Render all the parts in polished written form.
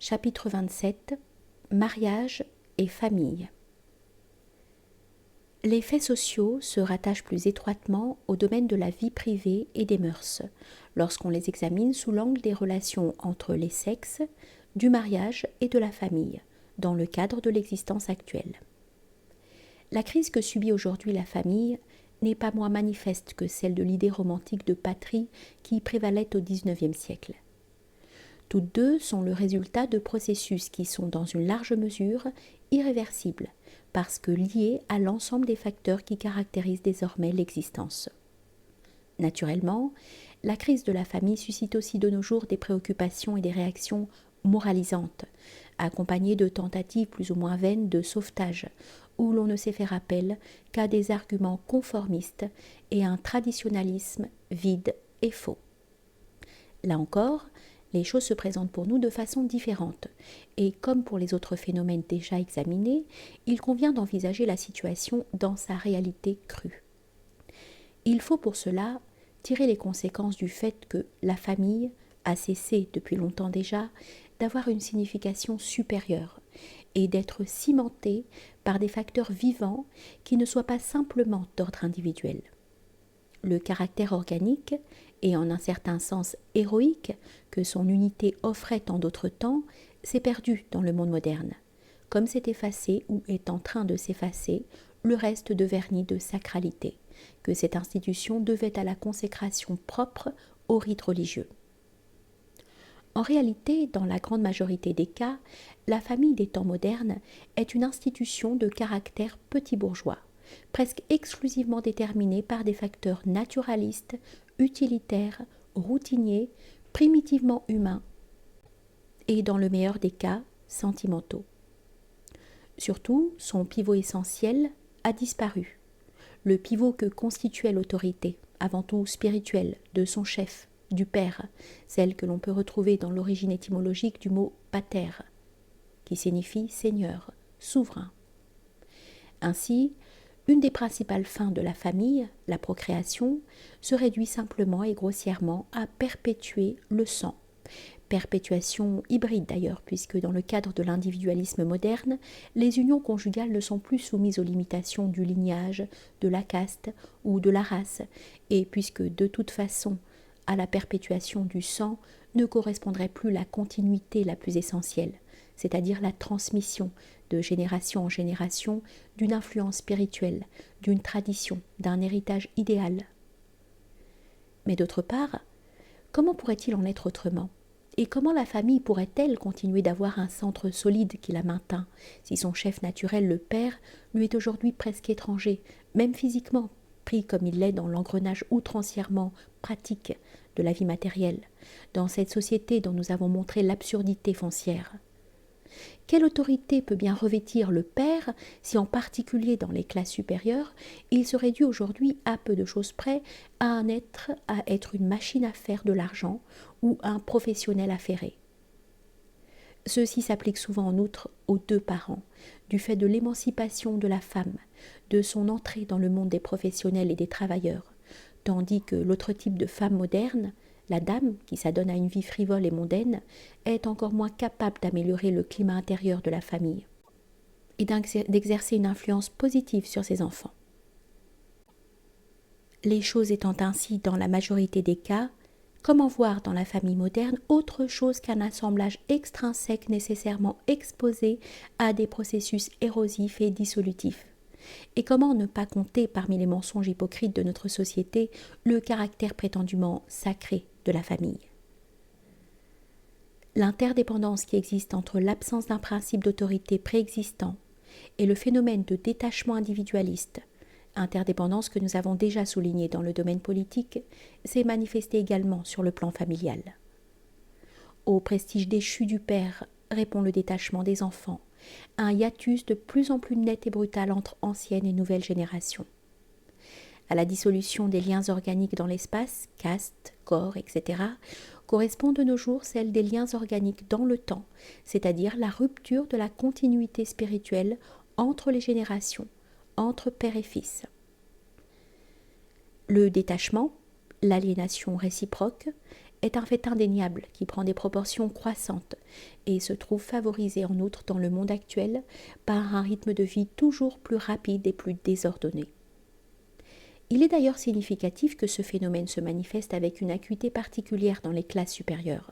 Chapitre 27 Mariage et famille. Les faits sociaux se rattachent plus étroitement au domaine de la vie privée et des mœurs, lorsqu'on les examine sous l'angle des relations entre les sexes, du mariage et de la famille, dans le cadre de l'existence actuelle. La crise que subit aujourd'hui la famille n'est pas moins manifeste que celle de l'idée romantique de patrie qui prévalait au XIXe siècle. Toutes deux sont le résultat de processus qui sont dans une large mesure irréversibles, parce que liés à l'ensemble des facteurs qui caractérisent désormais l'existence. Naturellement, la crise de la famille suscite aussi de nos jours des préoccupations et des réactions moralisantes, accompagnées de tentatives plus ou moins vaines de sauvetage, où l'on ne s'est fait rappel qu'à des arguments conformistes et un traditionnalisme vide et faux. Là encore, les choses se présentent pour nous de façon différente, et comme pour les autres phénomènes déjà examinés, il convient d'envisager la situation dans sa réalité crue. Il faut pour cela tirer les conséquences du fait que la famille a cessé depuis longtemps déjà d'avoir une signification supérieure et d'être cimentée par des facteurs vivants qui ne soient pas simplement d'ordre individuel. Le caractère organique et en un certain sens héroïque que son unité offrait en d'autres temps s'est perdu dans le monde moderne, comme s'est effacé ou est en train de s'effacer le reste de vernis de sacralité que cette institution devait à la consécration propre au rite religieux. En réalité, dans la grande majorité des cas, la famille des temps modernes est une institution de caractère petit bourgeois, presque exclusivement déterminée par des facteurs naturalistes, utilitaires, routiniers, primitivement humains et, dans le meilleur des cas, sentimentaux. Surtout, son pivot essentiel a disparu. Le pivot que constituait l'autorité, avant tout spirituelle, de son chef, du père, celle que l'on peut retrouver dans l'origine étymologique du mot pater, qui signifie seigneur, souverain. Ainsi, une des principales fins de la famille, la procréation, se réduit simplement et grossièrement à perpétuer le sang. Perpétuation hybride d'ailleurs, puisque dans le cadre de l'individualisme moderne, les unions conjugales ne sont plus soumises aux limitations du lignage, de la caste ou de la race, et puisque de toute façon, à la perpétuation du sang ne correspondrait plus la continuité la plus essentielle, c'est-à-dire la transmission de génération en génération d'une influence spirituelle, d'une tradition, d'un héritage idéal. Mais d'autre part, comment pourrait-il en être autrement ? Et comment la famille pourrait-elle continuer d'avoir un centre solide qui la maintint, si son chef naturel, le père, lui est aujourd'hui presque étranger, même physiquement, pris comme il l'est dans l'engrenage outrancièrement pratique de la vie matérielle, dans cette société dont nous avons montré l'absurdité foncière. Quelle autorité peut bien revêtir le père si en particulier dans les classes supérieures, il se réduit aujourd'hui à peu de choses près à être une machine à faire de l'argent ou un professionnel affairé. Ceci s'applique souvent en outre aux deux parents, du fait de l'émancipation de la femme, de son entrée dans le monde des professionnels et des travailleurs, tandis que l'autre type de femme moderne, la dame, qui s'adonne à une vie frivole et mondaine, est encore moins capable d'améliorer le climat intérieur de la famille et d'exercer une influence positive sur ses enfants. Les choses étant ainsi dans la majorité des cas, comment voir dans la famille moderne autre chose qu'un assemblage extrinsèque nécessairement exposé à des processus érosifs et dissolutifs ? Et comment ne pas compter parmi les mensonges hypocrites de notre société le caractère prétendument sacré de la famille ? L'interdépendance qui existe entre l'absence d'un principe d'autorité préexistant et le phénomène de détachement individualiste, interdépendance que nous avons déjà soulignée dans le domaine politique, s'est manifestée également sur le plan familial. Au prestige déchu du père répond le détachement des enfants, un hiatus de plus en plus net et brutal entre anciennes et nouvelles générations. À la dissolution des liens organiques dans l'espace, caste, corps, etc., correspond de nos jours celle des liens organiques dans le temps, c'est-à-dire la rupture de la continuité spirituelle entre les générations, entre père et fils. Le détachement, l'aliénation réciproque, est un fait indéniable qui prend des proportions croissantes et se trouve favorisé en outre dans le monde actuel par un rythme de vie toujours plus rapide et plus désordonné. Il est d'ailleurs significatif que ce phénomène se manifeste avec une acuité particulière dans les classes supérieures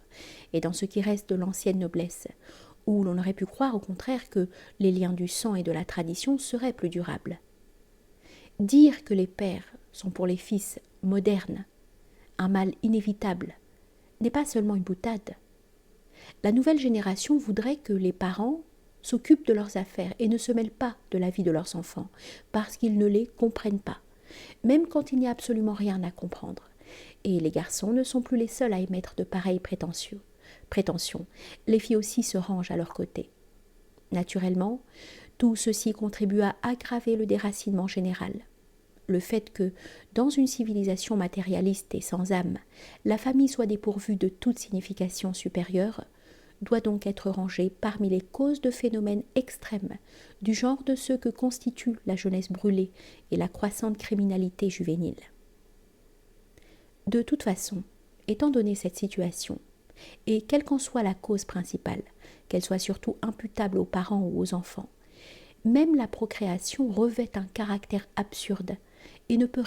et dans ce qui reste de l'ancienne noblesse, où l'on aurait pu croire au contraire que les liens du sang et de la tradition seraient plus durables. Dire que les pères sont pour les fils modernes un mal inévitable n'est pas seulement une boutade. La nouvelle génération voudrait que les parents s'occupent de leurs affaires et ne se mêlent pas de la vie de leurs enfants, parce qu'ils ne les comprennent pas, même quand il n'y a absolument rien à comprendre. Et les garçons ne sont plus les seuls à émettre de pareilles prétentions. Les filles aussi se rangent à leur côté. Naturellement, tout ceci contribue à aggraver le déracinement général. Le fait que, dans une civilisation matérialiste et sans âme, la famille soit dépourvue de toute signification supérieure, doit donc être rangé parmi les causes de phénomènes extrêmes, du genre de ceux que constituent la jeunesse brûlée et la croissante criminalité juvénile. De toute façon, étant donné cette situation, et quelle qu'en soit la cause principale, qu'elle soit surtout imputable aux parents ou aux enfants, même la procréation revêt un caractère absurde et ne peut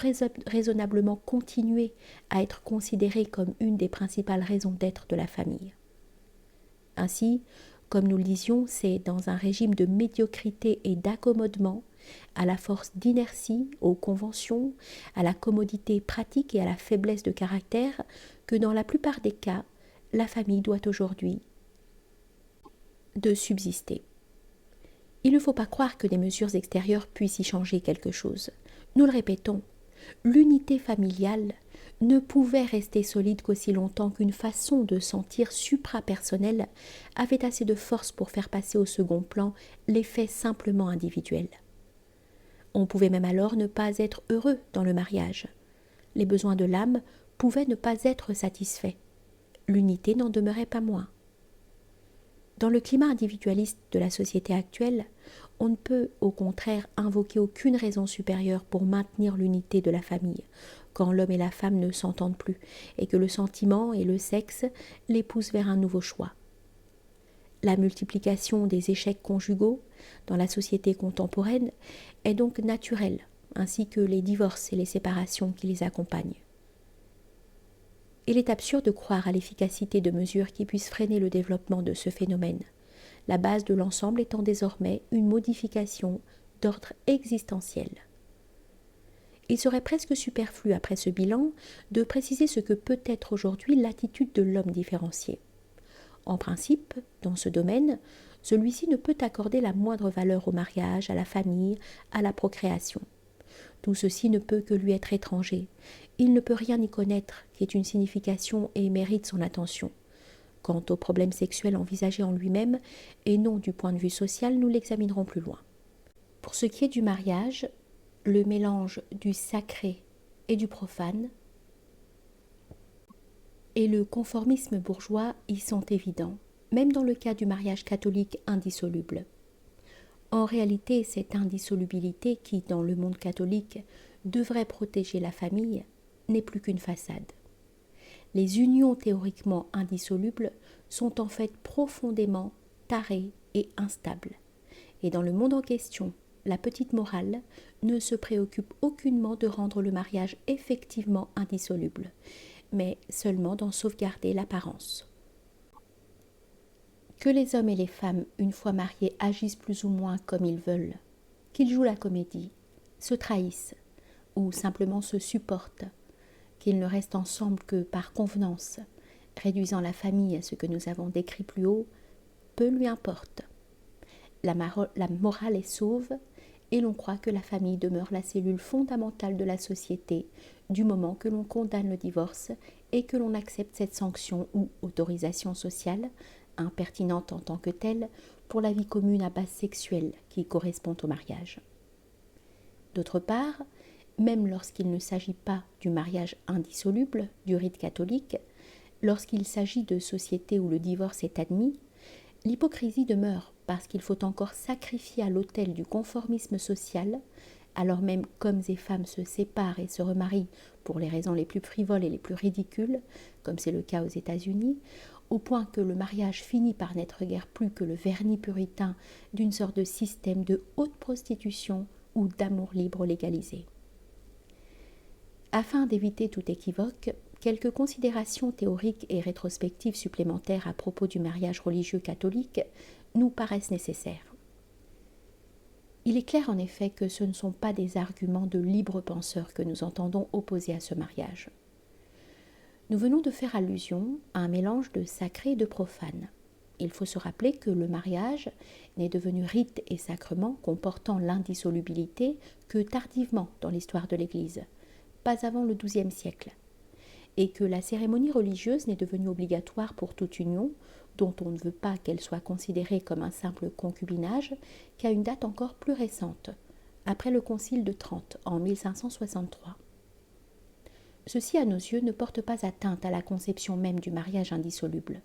raisonnablement continuer à être considérée comme une des principales raisons d'être de la famille. Ainsi, comme nous le disions, c'est dans un régime de médiocrité et d'accommodement, à la force d'inertie, aux conventions, à la commodité pratique et à la faiblesse de caractère, que dans la plupart des cas, la famille doit aujourd'hui de subsister. Il ne faut pas croire que des mesures extérieures puissent y changer quelque chose. Nous le répétons, l'unité familiale ne pouvait rester solide qu'aussi longtemps qu'une façon de sentir suprapersonnelle avait assez de force pour faire passer au second plan l'effet simplement individuel. On pouvait même alors ne pas être heureux dans le mariage. Les besoins de l'âme pouvaient ne pas être satisfaits. L'unité n'en demeurait pas moins. Dans le climat individualiste de la société actuelle, on ne peut au contraire invoquer aucune raison supérieure pour maintenir l'unité de la famille, quand l'homme et la femme ne s'entendent plus et que le sentiment et le sexe les poussent vers un nouveau choix. La multiplication des échecs conjugaux dans la société contemporaine est donc naturelle, ainsi que les divorces et les séparations qui les accompagnent. Il est absurde de croire à l'efficacité de mesures qui puissent freiner le développement de ce phénomène, la base de l'ensemble étant désormais une modification d'ordre existentiel. Il serait presque superflu, après ce bilan, de préciser ce que peut être aujourd'hui l'attitude de l'homme différencié. En principe, dans ce domaine, celui-ci ne peut accorder la moindre valeur au mariage, à la famille, à la procréation. Tout ceci ne peut que lui être étranger. Il ne peut rien y connaître qui ait une signification et mérite son attention. Quant au problème sexuel envisagé en lui-même, et non du point de vue social, nous l'examinerons plus loin. Pour ce qui est du mariage, le mélange du sacré et du profane et le conformisme bourgeois y sont évidents, même dans le cas du mariage catholique indissoluble. En réalité, cette indissolubilité qui, dans le monde catholique, devrait protéger la famille, n'est plus qu'une façade. Les unions théoriquement indissolubles sont en fait profondément tarées et instables. Et dans le monde en question, la petite morale ne se préoccupe aucunement de rendre le mariage effectivement indissoluble, mais seulement d'en sauvegarder l'apparence. Que les hommes et les femmes, une fois mariés, agissent plus ou moins comme ils veulent, qu'ils jouent la comédie, se trahissent ou simplement se supportent, qu'ils ne restent ensemble que par convenance, réduisant la famille à ce que nous avons décrit plus haut, peu lui importe. La morale est sauve et l'on croit que la famille demeure la cellule fondamentale de la société du moment que l'on condamne le divorce et que l'on accepte cette sanction ou autorisation sociale, impertinente en tant que telle, pour la vie commune à base sexuelle qui correspond au mariage. D'autre part, même lorsqu'il ne s'agit pas du mariage indissoluble du rite catholique, lorsqu'il s'agit de sociétés où le divorce est admis, l'hypocrisie demeure parce qu'il faut encore sacrifier à l'autel du conformisme social alors même qu'hommes et femmes se séparent et se remarient pour les raisons les plus frivoles et les plus ridicules, comme c'est le cas aux États-Unis, au point que le mariage finit par n'être guère plus que le vernis puritain d'une sorte de système de haute prostitution ou d'amour libre légalisé. Afin d'éviter tout équivoque, quelques considérations théoriques et rétrospectives supplémentaires à propos du mariage religieux catholique nous paraissent nécessaires. Il est clair en effet que ce ne sont pas des arguments de libres penseurs que nous entendons opposer à ce mariage. Nous venons de faire allusion à un mélange de sacré et de profane. Il faut se rappeler que le mariage n'est devenu rite et sacrement comportant l'indissolubilité que tardivement dans l'histoire de l'Église, pas avant le XIIe siècle, et que la cérémonie religieuse n'est devenue obligatoire pour toute union, dont on ne veut pas qu'elle soit considérée comme un simple concubinage, qu'à une date encore plus récente, après le Concile de Trente en 1563. Ceci, à nos yeux, ne porte pas atteinte à la conception même du mariage indissoluble.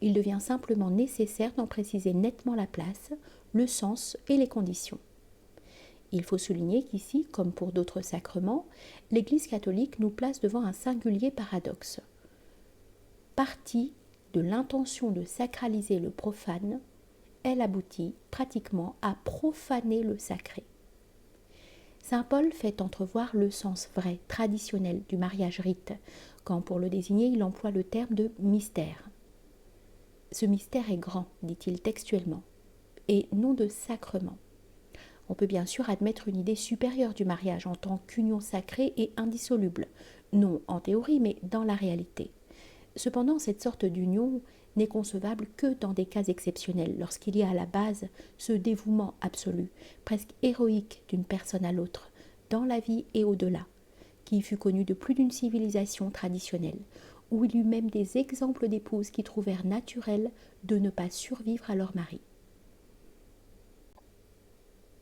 Il devient simplement nécessaire d'en préciser nettement la place, le sens et les conditions. Il faut souligner qu'ici, comme pour d'autres sacrements, l'Église catholique nous place devant un singulier paradoxe. Partie de l'intention de sacraliser le profane, elle aboutit pratiquement à profaner le sacré. Saint Paul fait entrevoir le sens vrai, traditionnel du mariage rite, quand pour le désigner il emploie le terme de mystère. Ce mystère est grand, dit-il textuellement, et non de sacrement. On peut bien sûr admettre une idée supérieure du mariage en tant qu'union sacrée et indissoluble, non en théorie mais dans la réalité. Cependant, cette sorte d'union n'est concevable que dans des cas exceptionnels, lorsqu'il y a à la base ce dévouement absolu, presque héroïque d'une personne à l'autre, dans la vie et au-delà, qui fut connu de plus d'une civilisation traditionnelle, où il y eut même des exemples d'épouses qui trouvèrent naturel de ne pas survivre à leur mari.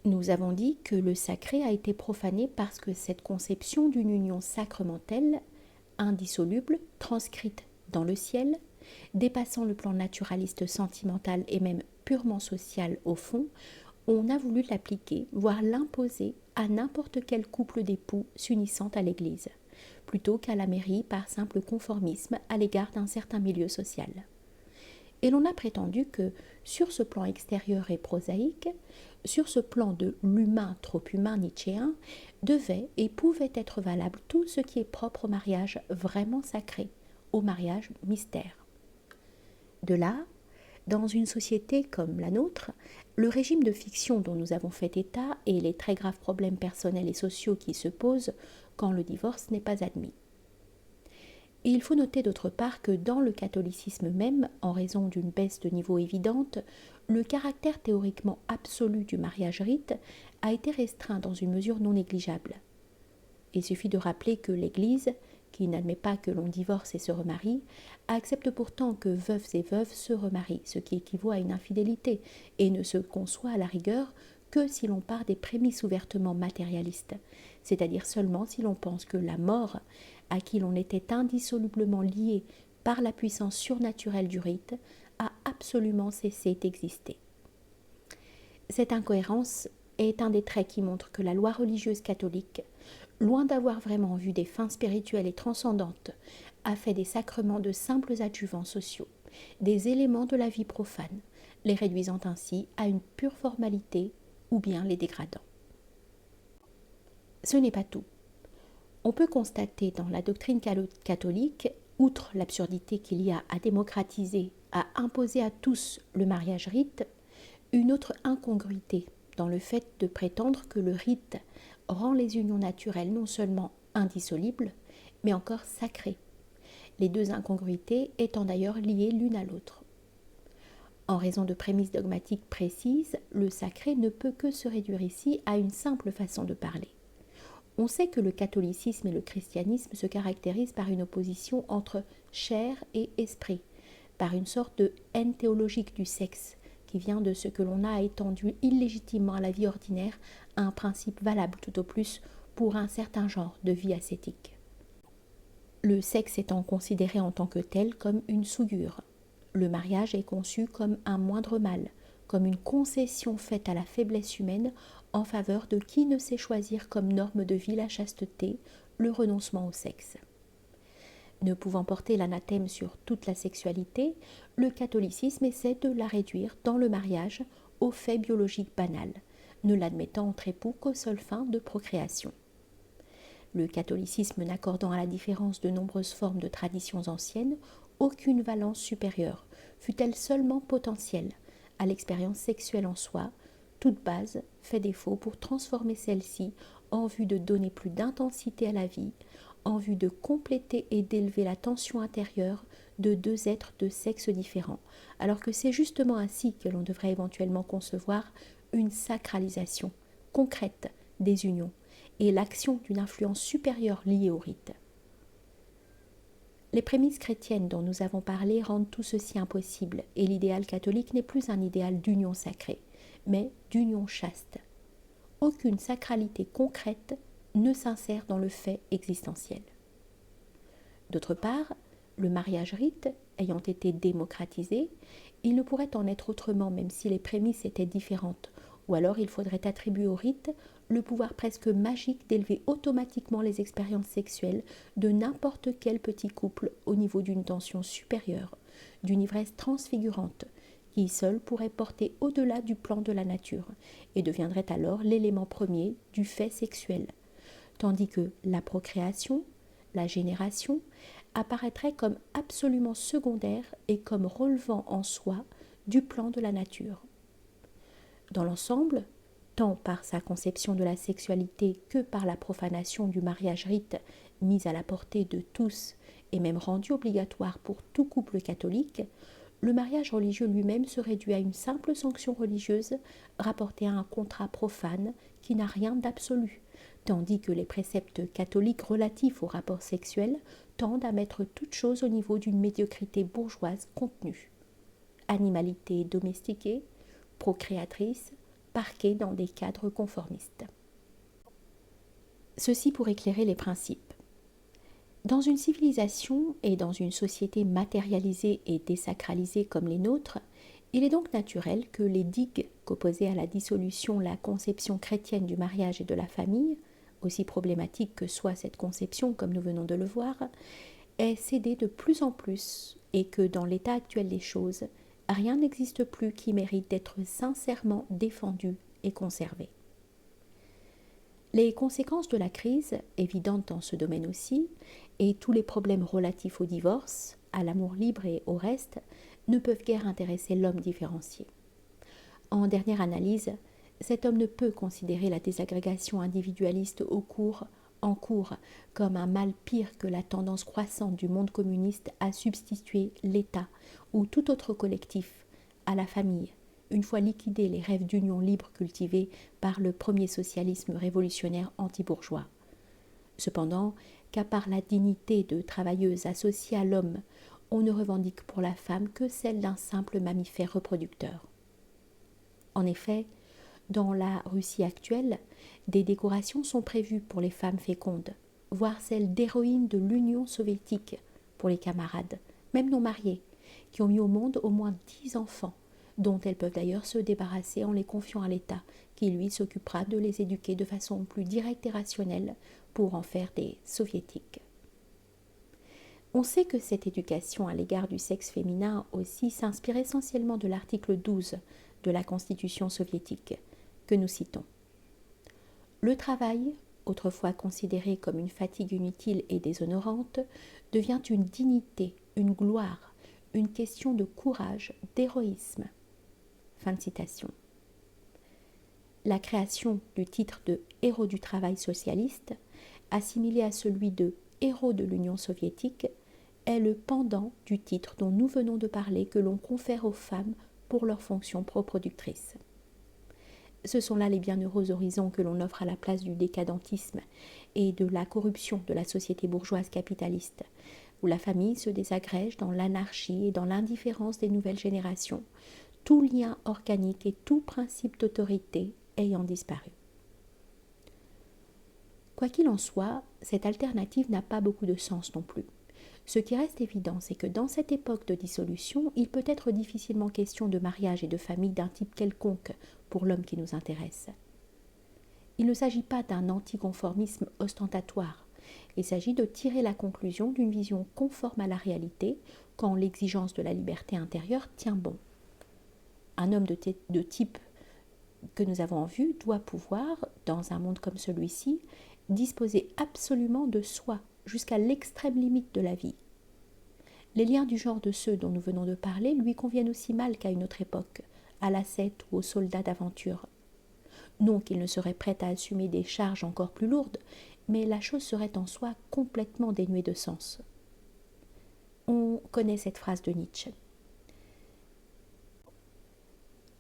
Nous avons dit que le sacré a été profané parce que cette conception d'une union sacramentelle, indissoluble, transcrite dans le ciel, dépassant le plan naturaliste sentimental et même purement social au fond, on a voulu l'appliquer, voire l'imposer à n'importe quel couple d'époux s'unissant à l'Église, plutôt qu'à la mairie par simple conformisme à l'égard d'un certain milieu social. Et l'on a prétendu que, sur ce plan extérieur et prosaïque, sur ce plan de l'humain trop humain nietzschéen, devait et pouvait être valable tout ce qui est propre au mariage vraiment sacré, au mariage mystère. De là, dans une société comme la nôtre, le régime de fiction dont nous avons fait état et les très graves problèmes personnels et sociaux qui se posent quand le divorce n'est pas admis. Et il faut noter d'autre part que dans le catholicisme même, en raison d'une baisse de niveau évidente, le caractère théoriquement absolu du mariage rite a été restreint dans une mesure non négligeable. Il suffit de rappeler que l'Église, qui n'admet pas que l'on divorce et se remarie, accepte pourtant que veufs et veuves se remarient, ce qui équivaut à une infidélité, et ne se conçoit à la rigueur que si l'on part des prémices ouvertement matérialistes, c'est-à-dire seulement si l'on pense que la mort, à qui l'on était indissolublement lié par la puissance surnaturelle du rite, a absolument cessé d'exister. Cette incohérence est un des traits qui montrent que la loi religieuse catholique, loin d'avoir vraiment vu des fins spirituelles et transcendantes, a fait des sacrements de simples adjuvants sociaux, des éléments de la vie profane, les réduisant ainsi à une pure formalité ou bien les dégradant. Ce n'est pas tout. On peut constater dans la doctrine catholique, outre l'absurdité qu'il y a à démocratiser, à imposer à tous le mariage rite, une autre incongruité dans le fait de prétendre que le rite rend les unions naturelles non seulement indissolubles, mais encore sacrées, les deux incongruités étant d'ailleurs liées l'une à l'autre. En raison de prémices dogmatiques précises, le sacré ne peut que se réduire ici à une simple façon de parler. On sait que le catholicisme et le christianisme se caractérisent par une opposition entre chair et esprit, par une sorte de haine théologique du sexe, qui vient de ce que l'on a étendu illégitimement à la vie ordinaire à un principe valable tout au plus pour un certain genre de vie ascétique. Le sexe étant considéré en tant que tel comme une souillure, le mariage est conçu comme un moindre mal, comme une concession faite à la faiblesse humaine en faveur de qui ne sait choisir comme norme de vie la chasteté, le renoncement au sexe. Ne pouvant porter l'anathème sur toute la sexualité, le catholicisme essaie de la réduire dans le mariage au fait biologique banal, ne l'admettant entre époux qu'aux seules fins de procréation. Le catholicisme n'accordant à la différence de nombreuses formes de traditions anciennes aucune valence supérieure, fût-elle seulement potentielle, à l'expérience sexuelle en soi, toute base fait défaut pour transformer celle-ci en vue de donner plus d'intensité à la vie, en vue de compléter et d'élever la tension intérieure de deux êtres de sexe différents, alors que c'est justement ainsi que l'on devrait éventuellement concevoir une sacralisation concrète des unions et l'action d'une influence supérieure liée au rite. Les prémices chrétiennes dont nous avons parlé rendent tout ceci impossible, et l'idéal catholique n'est plus un idéal d'union sacrée, mais d'union chaste. Aucune sacralité concrète ne s'insère dans le fait existentiel. D'autre part, le mariage rite ayant été démocratisé, il ne pourrait en être autrement même si les prémices étaient différentes, ou alors il faudrait attribuer au rite le pouvoir presque magique d'élever automatiquement les expériences sexuelles de n'importe quel petit couple au niveau d'une tension supérieure, d'une ivresse transfigurante, qui seule pourrait porter au-delà du plan de la nature, et deviendrait alors l'élément premier du fait sexuel, tandis que la procréation, la génération, apparaîtrait comme absolument secondaire et comme relevant en soi du plan de la nature. Dans l'ensemble, tant par sa conception de la sexualité que par la profanation du mariage rite mise à la portée de tous et même rendu obligatoire pour tout couple catholique, le mariage religieux lui-même se réduit à une simple sanction religieuse rapportée à un contrat profane qui n'a rien d'absolu, tandis que les préceptes catholiques relatifs aux rapports sexuels tendent à mettre toute chose au niveau d'une médiocrité bourgeoise contenue. Animalité domestiquée, procréatrice, parquée dans des cadres conformistes. Ceci pour éclairer les principes. Dans une civilisation et dans une société matérialisée et désacralisée comme les nôtres, il est donc naturel que les digues qu'opposait à la dissolution la conception chrétienne du mariage et de la famille, aussi problématique que soit cette conception comme nous venons de le voir, aient cédé de plus en plus et que dans l'état actuel des choses, rien n'existe plus qui mérite d'être sincèrement défendu et conservé. Les conséquences de la crise, évidentes dans ce domaine aussi, et tous les problèmes relatifs au divorce, à l'amour libre et au reste, ne peuvent guère intéresser l'homme différencié. En dernière analyse, cet homme ne peut considérer la désagrégation individualiste en cours comme un mal pire que la tendance croissante du monde communiste à substituer l'État ou tout autre collectif à la famille, une fois liquidés les rêves d'union libre cultivés par le premier socialisme révolutionnaire anti-bourgeois. Cependant, qu'à part la dignité de travailleuse associée à l'homme, on ne revendique pour la femme que celle d'un simple mammifère reproducteur. En effet, dans la Russie actuelle, des décorations sont prévues pour les femmes fécondes, voire celles d'héroïnes de l'Union soviétique pour les camarades, même non mariées, qui ont mis au monde au moins 10 enfants, dont elles peuvent d'ailleurs se débarrasser en les confiant à l'État, qui lui s'occupera de les éduquer de façon plus directe et rationnelle pour en faire des soviétiques. On sait que cette éducation à l'égard du sexe féminin aussi s'inspire essentiellement de l'article 12 de la Constitution soviétique, que nous citons. Le travail, autrefois considéré comme une fatigue inutile et déshonorante, devient une dignité, une gloire, une question de courage, d'héroïsme. Fin de citation. La création du titre de héros du travail socialiste, assimilé à celui de héros de l'Union soviétique, est le pendant du titre dont nous venons de parler que l'on confère aux femmes pour leur fonction reproductrice. Ce sont là les bienheureux horizons que l'on offre à la place du décadentisme et de la corruption de la société bourgeoise capitaliste, où la famille se désagrège dans l'anarchie et dans l'indifférence des nouvelles générations, tout lien organique et tout principe d'autorité ayant disparu. Quoi qu'il en soit, cette alternative n'a pas beaucoup de sens non plus. Ce qui reste évident, c'est que dans cette époque de dissolution, il peut être difficilement question de mariage et de famille d'un type quelconque pour l'homme qui nous intéresse. Il ne s'agit pas d'un anticonformisme ostentatoire. Il s'agit de tirer la conclusion d'une vision conforme à la réalité quand l'exigence de la liberté intérieure tient bon. Un homme de type que nous avons en vue doit pouvoir, dans un monde comme celui-ci, disposer absolument de soi jusqu'à l'extrême limite de la vie. Les liens du genre de ceux dont nous venons de parler lui conviennent aussi mal qu'à une autre époque, à l'ascète ou au soldat d'aventure. Non qu'il ne serait prêt à assumer des charges encore plus lourdes, mais la chose serait en soi complètement dénuée de sens. On connaît cette phrase de Nietzsche,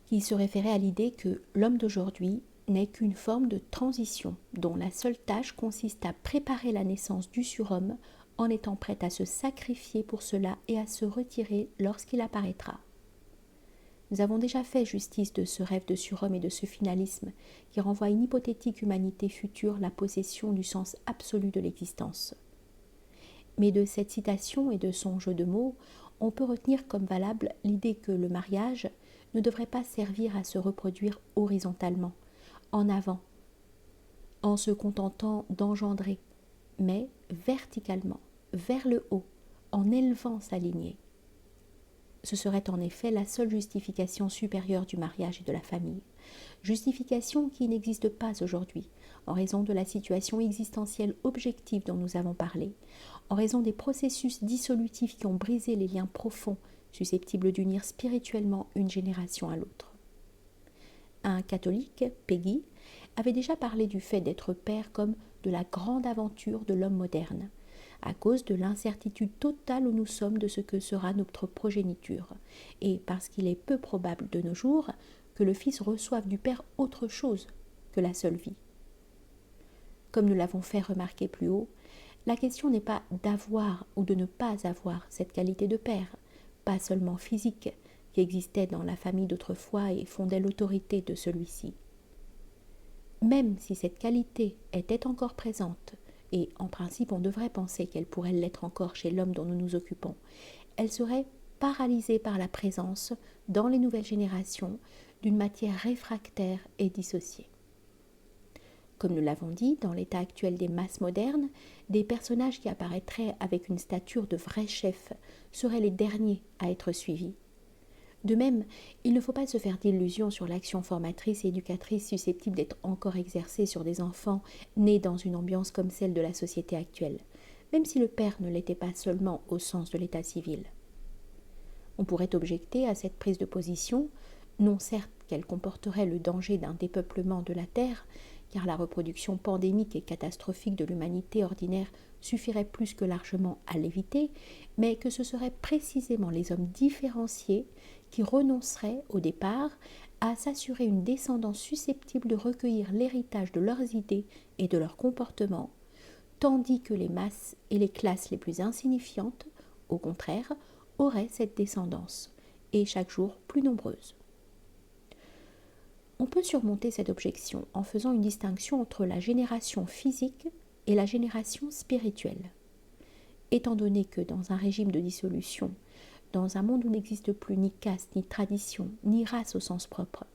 qui se référait à l'idée que l'homme d'aujourd'hui n'est qu'une forme de transition dont la seule tâche consiste à préparer la naissance du surhomme en étant prêt à se sacrifier pour cela et à se retirer lorsqu'il apparaîtra. Nous avons déjà fait justice de ce rêve de surhomme et de ce finalisme qui renvoie à une hypothétique humanité future la possession du sens absolu de l'existence. Mais de cette citation et de son jeu de mots, on peut retenir comme valable l'idée que le mariage ne devrait pas servir à se reproduire horizontalement, en avant, en se contentant d'engendrer, mais verticalement, vers le haut, en élevant sa lignée. Ce serait en effet la seule justification supérieure du mariage et de la famille, justification qui n'existe pas aujourd'hui, en raison de la situation existentielle objective dont nous avons parlé, en raison des processus dissolutifs qui ont brisé les liens profonds susceptibles d'unir spirituellement une génération à l'autre. Un catholique, Peggy, avait déjà parlé du fait d'être père comme de la grande aventure de l'homme moderne, à cause de l'incertitude totale où nous sommes de ce que sera notre progéniture, et parce qu'il est peu probable de nos jours que le fils reçoive du père autre chose que la seule vie. Comme nous l'avons fait remarquer plus haut, la question n'est pas d'avoir ou de ne pas avoir cette qualité de père, pas seulement physique, qui existait dans la famille d'autrefois et fondait l'autorité de celui-ci. Même si cette qualité était encore présente, et en principe on devrait penser qu'elle pourrait l'être encore chez l'homme dont nous nous occupons, elle serait paralysée par la présence, dans les nouvelles générations, d'une matière réfractaire et dissociée. Comme nous l'avons dit, dans l'état actuel des masses modernes, des personnages qui apparaîtraient avec une stature de vrais chefs seraient les derniers à être suivis. De même, il ne faut pas se faire d'illusions sur l'action formatrice et éducatrice susceptible d'être encore exercée sur des enfants nés dans une ambiance comme celle de la société actuelle, même si le père ne l'était pas seulement au sens de l'état civil. On pourrait objecter à cette prise de position, non certes qu'elle comporterait le danger d'un dépeuplement de la terre, car la reproduction pandémique et catastrophique de l'humanité ordinaire suffirait plus que largement à l'éviter, mais que ce seraient précisément les hommes différenciés qui renonceraient au départ à s'assurer une descendance susceptible de recueillir l'héritage de leurs idées et de leurs comportements, tandis que les masses et les classes les plus insignifiantes, au contraire, auraient cette descendance, et chaque jour plus nombreuse. On peut surmonter cette objection en faisant une distinction entre la génération physique et la génération spirituelle. Étant donné que dans un régime de dissolution, dans un monde où n'existe plus ni caste, ni tradition, ni race au sens propre,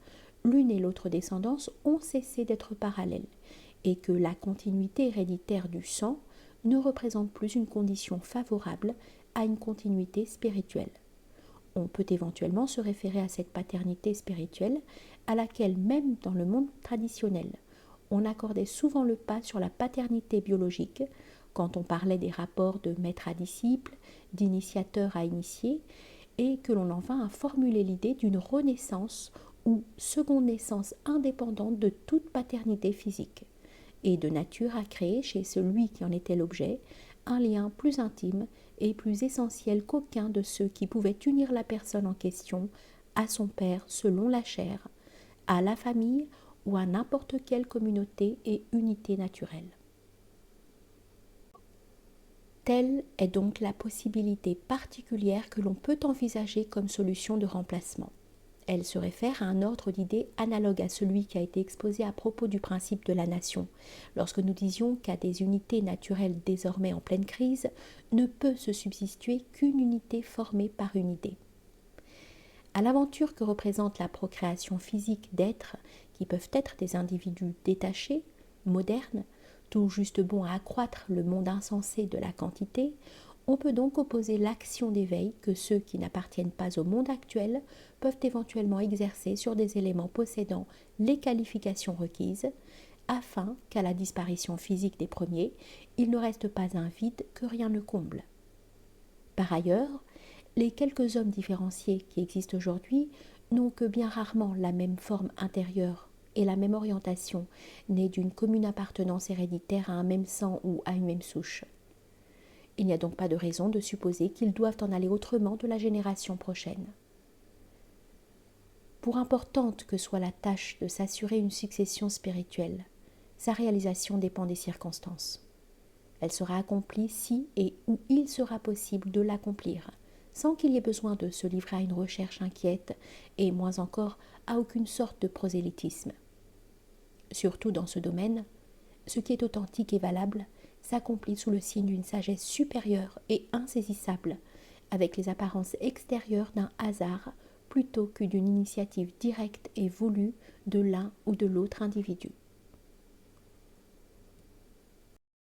l'une et l'autre descendance ont cessé d'être parallèles, et que la continuité héréditaire du sang ne représente plus une condition favorable à une continuité spirituelle. On peut éventuellement se référer à cette paternité spirituelle à laquelle, même dans le monde traditionnel, on accordait souvent le pas sur la paternité biologique quand on parlait des rapports de maître à disciple, d'initiateur à initié, et que l'on en vint à formuler l'idée d'une renaissance ou seconde naissance indépendante de toute paternité physique, et de nature à créer chez celui qui en était l'objet un lien plus intime et plus essentiel qu'aucun de ceux qui pouvaient unir la personne en question à son père selon la chair, à la famille ou à n'importe quelle communauté et unité naturelle. Telle est donc la possibilité particulière que l'on peut envisager comme solution de remplacement. Elle se réfère à un ordre d'idées analogue à celui qui a été exposé à propos du principe de la nation, lorsque nous disions qu'à des unités naturelles désormais en pleine crise, ne peut se substituer qu'une unité formée par une idée. À l'aventure que représente la procréation physique d'êtres qui peuvent être des individus détachés, modernes, tout juste bons à accroître le monde insensé de la quantité, on peut donc opposer l'action d'éveil que ceux qui n'appartiennent pas au monde actuel peuvent éventuellement exercer sur des éléments possédant les qualifications requises, afin qu'à la disparition physique des premiers, il ne reste pas un vide que rien ne comble. Par ailleurs, les quelques hommes différenciés qui existent aujourd'hui n'ont que bien rarement la même forme intérieure et la même orientation, nés d'une commune appartenance héréditaire à un même sang ou à une même souche. Il n'y a donc pas de raison de supposer qu'ils doivent en aller autrement de la génération prochaine. Pour importante que soit la tâche de s'assurer une succession spirituelle, sa réalisation dépend des circonstances. Elle sera accomplie si et où il sera possible de l'accomplir, sans qu'il y ait besoin de se livrer à une recherche inquiète et moins encore à aucune sorte de prosélytisme. Surtout dans ce domaine, ce qui est authentique et valable s'accomplit sous le signe d'une sagesse supérieure et insaisissable, avec les apparences extérieures d'un hasard plutôt que d'une initiative directe et voulue de l'un ou de l'autre individu.